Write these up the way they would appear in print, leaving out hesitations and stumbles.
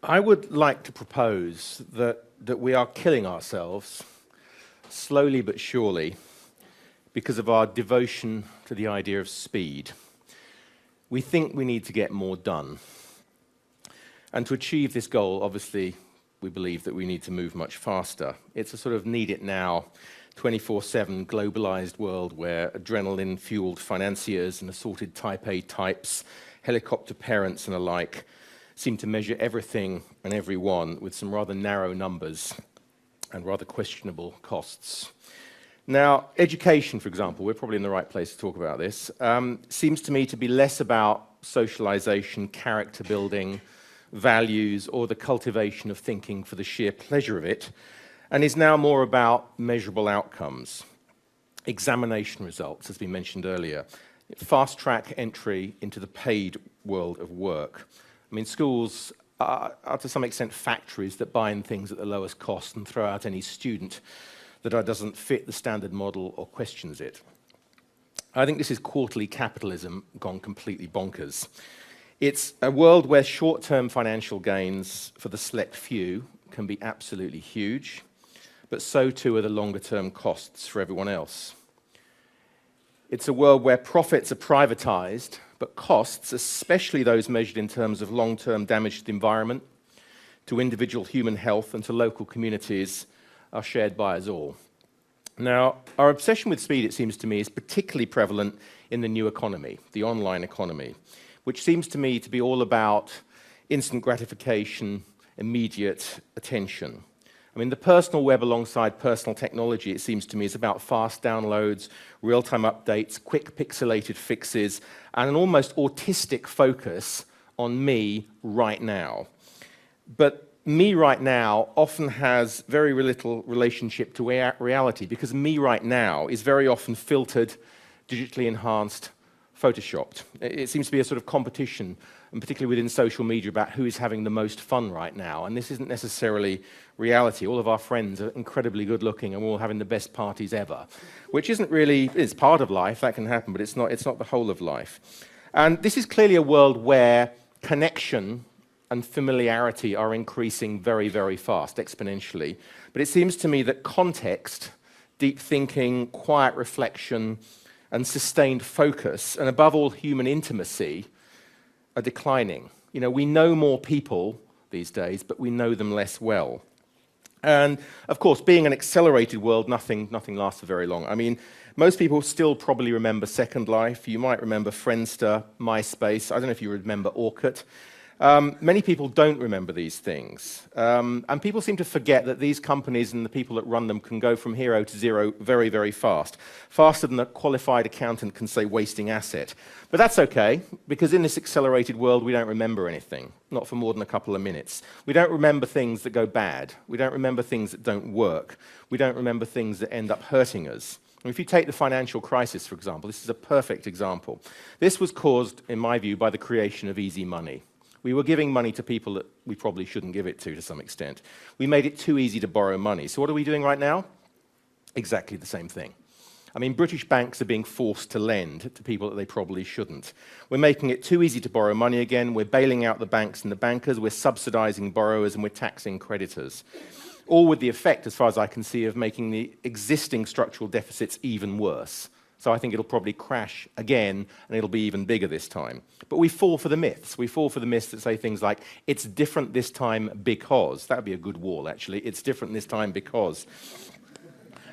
I would like to propose that we are killing ourselves, slowly but surely, because of our devotion to the idea of speed. We think we need to get more done. And to achieve this goal, obviously, we believe that we need to move much faster. It's a sort of need it now, 24/7 globalized world where adrenaline-fueled financiers and assorted type A types, helicopter parents and the like, seem to measure everything and everyone with some rather narrow numbers and rather questionable costs. Now, education, for example, we're probably in the right place to talk about this, seems to me to be less about socialization, character building, values, or the cultivation of thinking for the sheer pleasure of it, and is now more about measurable outcomes. Examination results, as we mentioned earlier, fast-track entry into the paid world of work. I mean, schools are to some extent factories that buy in things at the lowest cost and throw out any student that doesn't fit the standard model or questions it. I think this is quarterly capitalism gone completely bonkers. It's a world where short-term financial gains for the select few can be absolutely huge, but so too are the longer-term costs for everyone else. It's a world where profits are privatized, but costs, especially those measured in terms of long-term damage to the environment, to individual human health, and to local communities, are shared by us all. Now, our obsession with speed, it seems to me, is particularly prevalent in the new economy, the online economy, which seems to me to be all about instant gratification, immediate attention. I mean, the personal web alongside personal technology, it seems to me, is about fast downloads, real-time updates, quick pixelated fixes, and an almost autistic focus on me right now. But me right now often has very little relationship to reality, because me right now is very often filtered, digitally enhanced, photoshopped. It seems to be a sort of competition, and particularly within social media, about who is having the most fun right now. And this isn't necessarily reality. All of our friends are incredibly good looking and we're all having the best parties ever, which isn't really, it's part of life, that can happen, but it's not the whole of life. And this is clearly a world where connection and familiarity are increasing very, very fast, exponentially. But it seems to me that context, deep thinking, quiet reflection, and sustained focus, and above all, human intimacy, are declining. You know, we know more people these days, but we know them less well. And of course, being an accelerated world, nothing lasts for very long. I mean, most people still probably remember Second Life. You might remember Friendster, MySpace. I don't know if you remember Orkut. Many people don't remember these things. And people seem to forget that these companies and the people that run them can go from hero to zero very, very fast. Faster than a qualified accountant can say wasting asset. But that's okay, because in this accelerated world, we don't remember anything, not for more than a couple of minutes. We don't remember things that go bad. We don't remember things that don't work. We don't remember things that end up hurting us. And if you take the financial crisis, for example, this is a perfect example. This was caused, in my view, by the creation of easy money. We were giving money to people that we probably shouldn't give it to some extent. We made it too easy to borrow money. So what are we doing right now? Exactly the same thing. I mean, British banks are being forced to lend to people that they probably shouldn't. We're making it too easy to borrow money again. We're bailing out the banks and the bankers. We're subsidizing borrowers and we're taxing creditors. All with the effect, as far as I can see, of making the existing structural deficits even worse. So I think it'll probably crash again, and it'll be even bigger this time. But we fall for the myths. We fall for the myths that say things like, it's different this time because. That would be a good wall, actually. It's different this time because.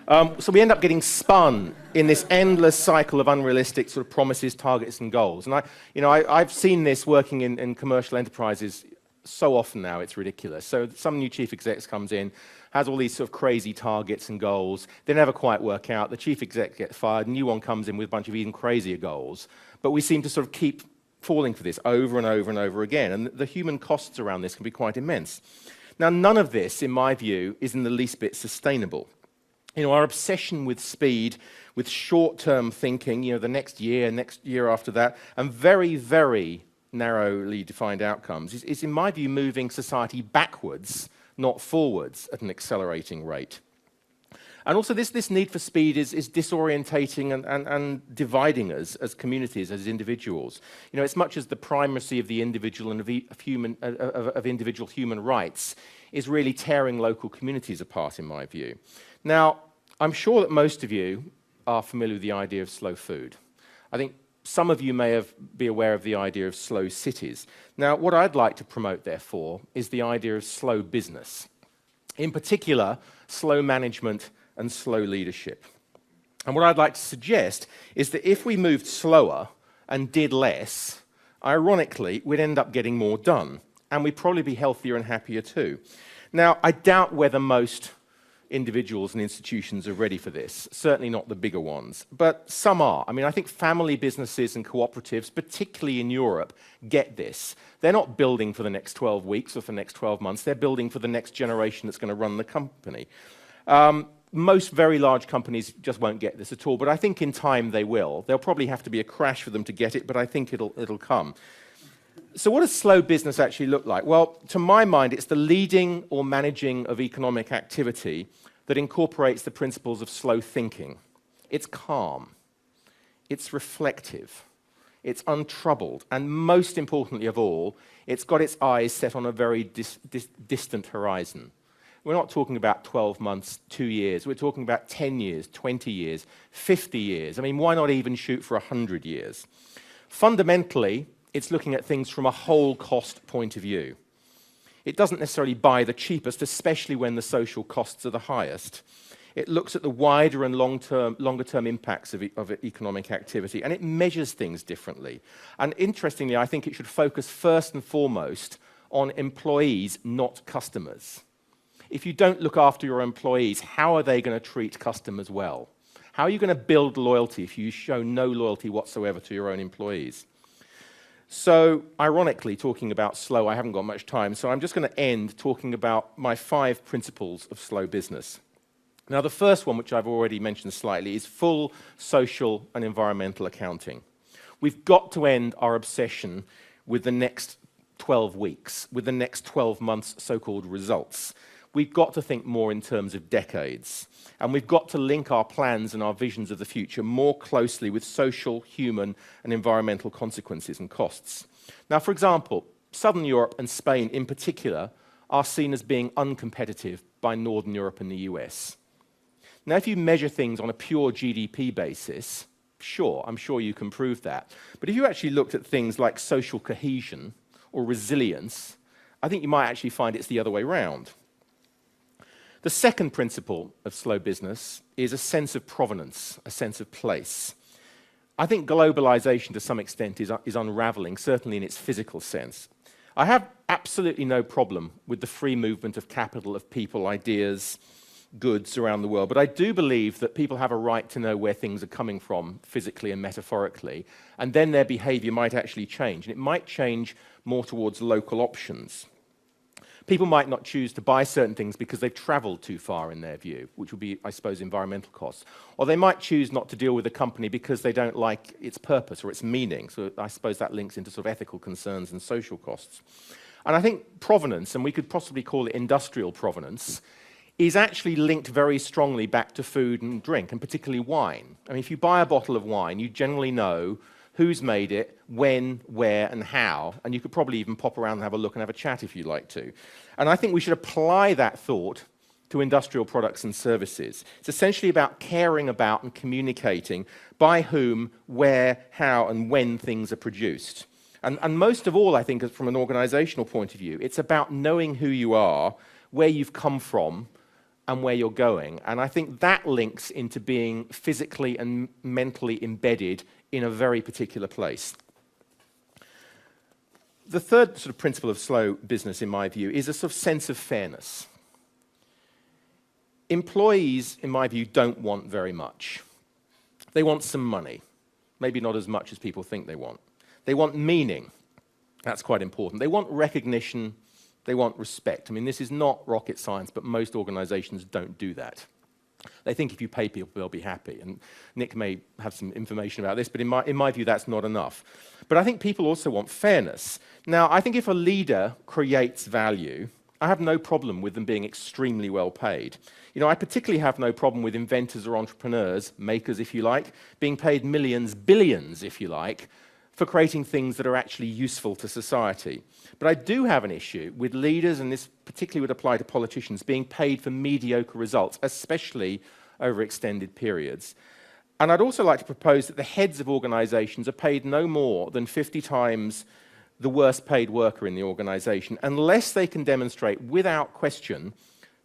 So we end up getting spun in this endless cycle of unrealistic sort of promises, targets, and goals. And I've seen this working in commercial enterprises so often now, it's ridiculous. So some new chief exec comes in, has all these sort of crazy targets and goals. They never quite work out. The chief exec gets fired. A new one comes in with a bunch of even crazier goals. But we seem to sort of keep falling for this over and over and over again. And the human costs around this can be quite immense. Now, none of this, in my view, is in the least bit sustainable. You know, our obsession with speed, with short-term thinking, you know, the next year after that, and very, very narrowly defined outcomes is, in my view, moving society backwards, not forwards, at an accelerating rate. And also this need for speed is disorientating and dividing us as communities, as individuals. You know, as much as the primacy of the individual and of individual human rights is really tearing local communities apart, in my view. Now, I'm sure that most of you are familiar with the idea of slow food. I think some of you may be aware of the idea of slow cities. Now, what I'd like to promote, therefore, is the idea of slow business. In particular, slow management and slow leadership. And what I'd like to suggest is that if we moved slower and did less, ironically, we'd end up getting more done, and we'd probably be healthier and happier too. Now, I doubt whether most individuals and institutions are ready for this, certainly not the bigger ones, but some are. I mean, I think family businesses and cooperatives, particularly in Europe, get this. They're not building for the next 12 weeks or for the next 12 months, they're building for the next generation that's going to run the company. Most very large companies just won't get this at all, but I think in time they will. There'll probably have to be a crash for them to get it, but I think it'll come. So what does slow business actually look like? Well, to my mind, it's the leading or managing of economic activity that incorporates the principles of slow thinking. It's calm, it's reflective, it's untroubled, and most importantly of all, it's got its eyes set on a very distant horizon. We're not talking about 12 months, 2 years. We're talking about 10 years, 20 years, 50 years. I mean, why not even shoot for 100 years? Fundamentally, it's looking at things from a whole cost point of view. It doesn't necessarily buy the cheapest, especially when the social costs are the highest. It looks at the wider and longer-term impacts of economic activity, and it measures things differently. And interestingly, I think it should focus first and foremost on employees, not customers. If you don't look after your employees, how are they going to treat customers well? How are you going to build loyalty if you show no loyalty whatsoever to your own employees? So, ironically, talking about slow, I haven't got much time, so I'm just going to end talking about my 5 principles of slow business. Now, the first one, which I've already mentioned slightly, is full social and environmental accounting. We've got to end our obsession with the next 12 weeks, with the next 12 months' so-called results. We've got to think more in terms of decades. And we've got to link our plans and our visions of the future more closely with social, human, and environmental consequences and costs. Now, for example, Southern Europe and Spain in particular are seen as being uncompetitive by Northern Europe and the US. Now, if you measure things on a pure GDP basis, sure, I'm sure you can prove that. But if you actually looked at things like social cohesion or resilience, I think you might actually find it's the other way around. The second principle of slow business is a sense of provenance, a sense of place. I think globalization to some extent is unraveling, certainly in its physical sense. I have absolutely no problem with the free movement of capital, of people, ideas, goods around the world, but I do believe that people have a right to know where things are coming from, physically and metaphorically, and then their behavior might actually change, and it might change more towards local options. People might not choose to buy certain things because they've traveled too far in their view, which would be, I suppose, environmental costs. Or they might choose not to deal with a company because they don't like its purpose or its meaning. So I suppose that links into sort of ethical concerns and social costs. And I think provenance, and we could possibly call it industrial provenance, is actually linked very strongly back to food and drink, and particularly wine. I mean, if you buy a bottle of wine, you generally know who's made it, when, where, and how, and you could probably even pop around and have a look and have a chat if you'd like to. And I think we should apply that thought to industrial products and services. It's essentially about caring about and communicating by whom, where, how, and when things are produced. And most of all, I think, from an organizational point of view, it's about knowing who you are, where you've come from, and where you're going. And I think that links into being physically and mentally embedded in a very particular place. The third sort of principle of slow business, in my view, is a sort of sense of fairness. Employees, in my view, don't want very much. They want some money, maybe not as much as people think they want. They want meaning. That's quite important. They want recognition. They want respect. I mean, this is not rocket science, but most organizations don't do that. They think if you pay people, they'll be happy. And Nick may have some information about this, but in my view, that's not enough. But I think people also want fairness. Now, I think if a leader creates value I have no problem with them being extremely well paid. I particularly have no problem with inventors or entrepreneurs, makers if you like, being paid millions, billions if you like, for creating things that are actually useful to society. But I do have an issue with leaders, and this particularly would apply to politicians, being paid for mediocre results, especially over extended periods. And I'd also like to propose that the heads of organizations are paid no more than 50 times the worst paid worker in the organization, unless they can demonstrate without question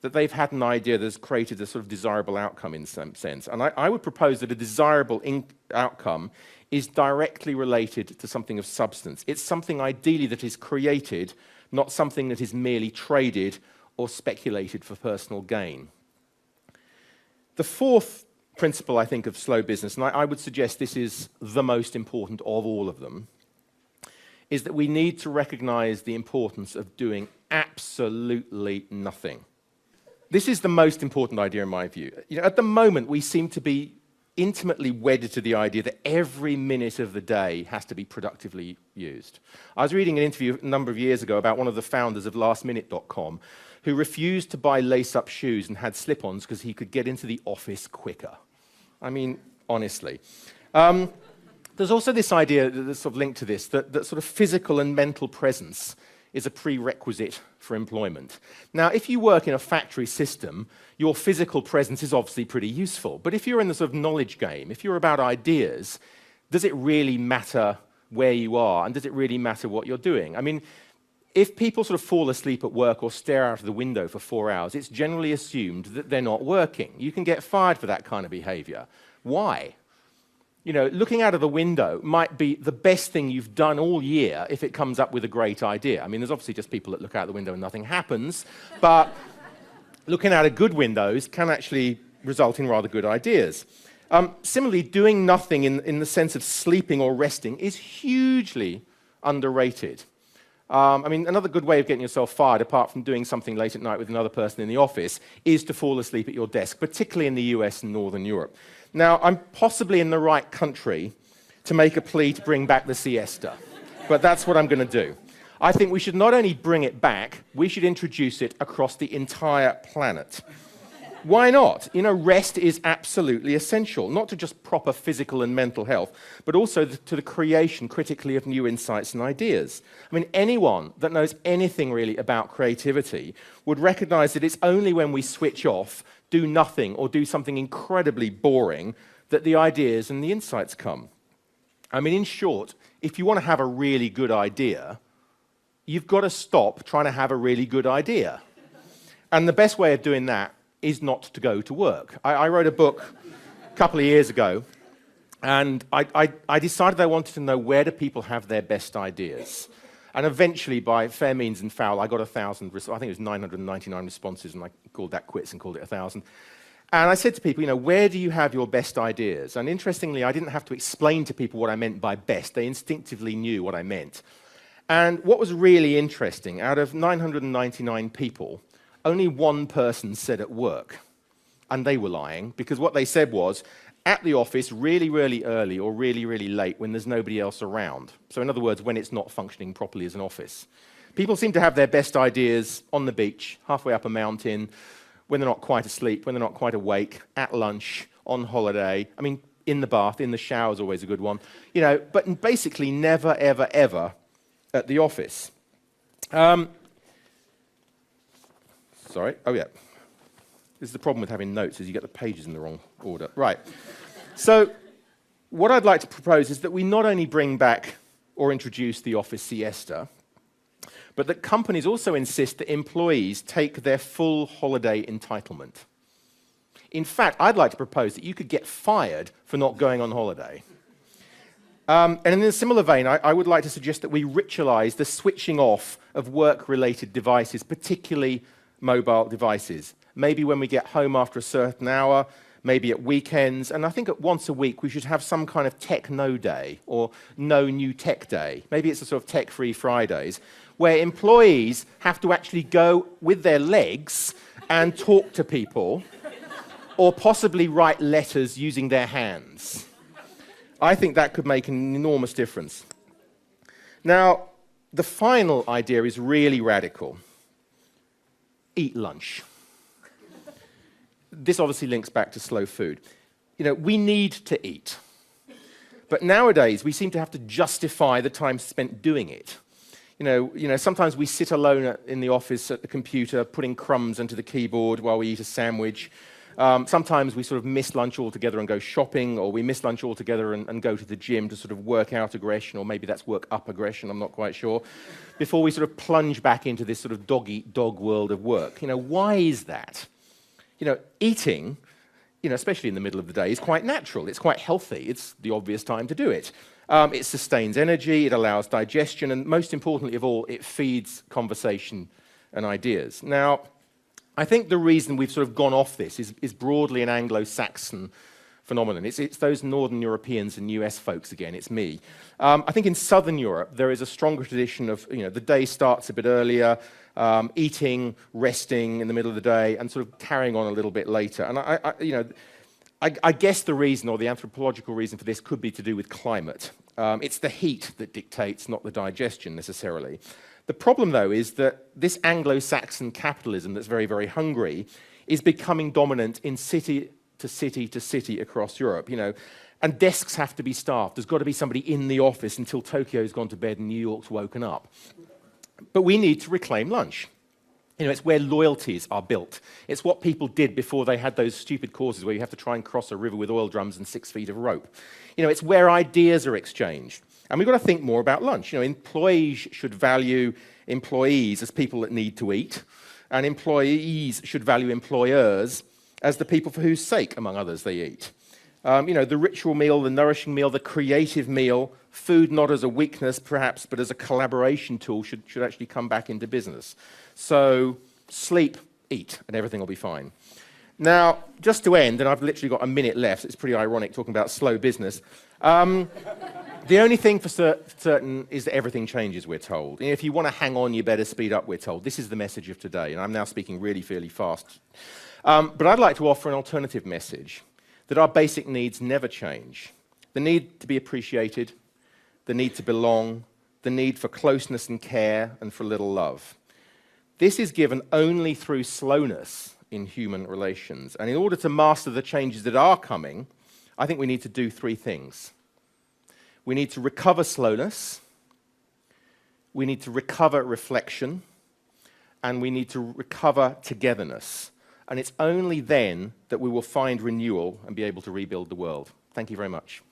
that they've had an idea that's created a sort of desirable outcome in some sense. And I would propose that a desirable outcome is directly related to something of substance. It's something ideally that is created, not something that is merely traded or speculated for personal gain. The fourth principle, I think, of slow business, and I would suggest this is the most important of all of them, is that we need to recognize the importance of doing absolutely nothing. This is the most important idea in my view. At the moment, we seem to be intimately wedded to the idea that every minute of the day has to be productively used. I was reading an interview a number of years ago about one of the founders of lastminute.com who refused to buy lace-up shoes and had slip-ons because he could get into the office quicker. I mean, honestly. There's also this idea that's sort of linked to this, that sort of physical and mental presence is a prerequisite for employment. Now, if you work in a factory system, your physical presence is obviously pretty useful. But if you're in the sort of knowledge game, if you're about ideas, does it really matter where you are? And does it really matter what you're doing? I mean, if people sort of fall asleep at work or stare out of the window for 4 hours, it's generally assumed that they're not working. You can get fired for that kind of behavior. Why? Looking out of the window might be the best thing you've done all year if it comes up with a great idea. I mean, there's obviously just people that look out the window and nothing happens, but looking out of good windows can actually result in rather good ideas. Similarly, doing nothing in the sense of sleeping or resting is hugely underrated. I mean, another good way of getting yourself fired, apart from doing something late at night with another person in the office, is to fall asleep at your desk, particularly in the US and Northern Europe. Now, I'm possibly in the right country to make a plea to bring back the siesta, but that's what I'm going to do. I think we should not only bring it back, we should introduce it across the entire planet. Why not? Rest is absolutely essential, not to just proper physical and mental health, but also to the creation, critically, of new insights and ideas. I mean, anyone that knows anything really about creativity would recognize that it's only when we switch off, do nothing, or do something incredibly boring that the ideas and the insights come. I mean, in short, if you want to have a really good idea, you've got to stop trying to have a really good idea. And the best way of doing that is not to go to work. I wrote a book a couple of years ago, and I decided I wanted to know, where do people have their best ideas? And eventually, by fair means and foul, I got 1,000, I think it was 999 responses, and I called that quits and called it 1,000. And I said to people, where do you have your best ideas? And interestingly, I didn't have to explain to people what I meant by best. They instinctively knew what I meant. And what was really interesting, out of 999 people, only one person said at work. And they were lying, because what they said was, at the office really, really early or really, really late when there's nobody else around. So in other words, when it's not functioning properly as an office. People seem to have their best ideas on the beach, halfway up a mountain, when they're not quite asleep, when they're not quite awake, at lunch, on holiday. I mean, in the bath, in the shower is always a good one. But basically never, ever, ever at the office. Sorry, oh yeah. This is the problem with having notes, is you get the pages in the wrong order. Right. So what I'd like to propose is that we not only bring back or introduce the office siesta, but that companies also insist that employees take their full holiday entitlement. In fact, I'd like to propose that you could get fired for not going on holiday. And in a similar vein, I would like to suggest that we ritualize the switching off of work-related devices, particularly mobile devices. Maybe when we get home after a certain hour, maybe at weekends, and I think at once a week we should have some kind of tech no day or no new tech day. Maybe it's a sort of tech-free Fridays, where employees have to actually go with their legs and talk to people or possibly write letters using their hands. I think that could make an enormous difference. Now, the final idea is really radical. eat lunch. This obviously links back to slow food. We need to eat. But nowadays, we seem to have to justify the time spent doing it. Sometimes we sit alone in the office at the computer, putting crumbs into the keyboard while we eat a sandwich. Sometimes we sort of miss lunch altogether and go shopping, or we miss lunch altogether and go to the gym to sort of work out aggression, or maybe that's work up aggression, I'm not quite sure, before we sort of plunge back into this sort of dog-eat-dog world of work. Why is that? Eating, especially in the middle of the day, is quite natural. It's quite healthy. It's the obvious time to do it. It sustains energy, it allows digestion, and most importantly of all, it feeds conversation and ideas. Now, I think the reason we've sort of gone off this is broadly an Anglo-Saxon phenomenon. It's those Northern Europeans and US folks again, it's me. I think in Southern Europe, there is a stronger tradition of, the day starts a bit earlier, eating, resting in the middle of the day, and sort of carrying on a little bit later. And I guess the reason, or the anthropological reason for this, could be to do with climate. It's the heat that dictates, not the digestion necessarily. The problem, though, is that this Anglo-Saxon capitalism that's very, very hungry is becoming dominant in city to city to city across Europe, and desks have to be staffed. There's got to be somebody in the office until Tokyo's gone to bed and New York's woken up. But we need to reclaim lunch. It's where loyalties are built. It's what people did before they had those stupid courses where you have to try and cross a river with oil drums and 6 feet of rope. It's where ideas are exchanged. And we've got to think more about lunch. Employees should value employees as people that need to eat, and employees should value employers as the people for whose sake, among others, they eat. The ritual meal, the nourishing meal, the creative meal, food not as a weakness, perhaps, but as a collaboration tool should actually come back into business. So sleep, eat, and everything will be fine. Now, just to end, and I've literally got a minute left, it's pretty ironic talking about slow business. The only thing for certain is that everything changes, we're told. If you want to hang on, you better speed up, we're told. This is the message of today, and I'm now speaking really, fairly fast. But I'd like to offer an alternative message, that our basic needs never change. The need to be appreciated, the need to belong, the need for closeness and care, and for a little love. This is given only through slowness in human relations. And in order to master the changes that are coming, I think we need to do three things. We need to recover slowness, we need to recover reflection, and we need to recover togetherness. And it's only then that we will find renewal and be able to rebuild the world. Thank you very much.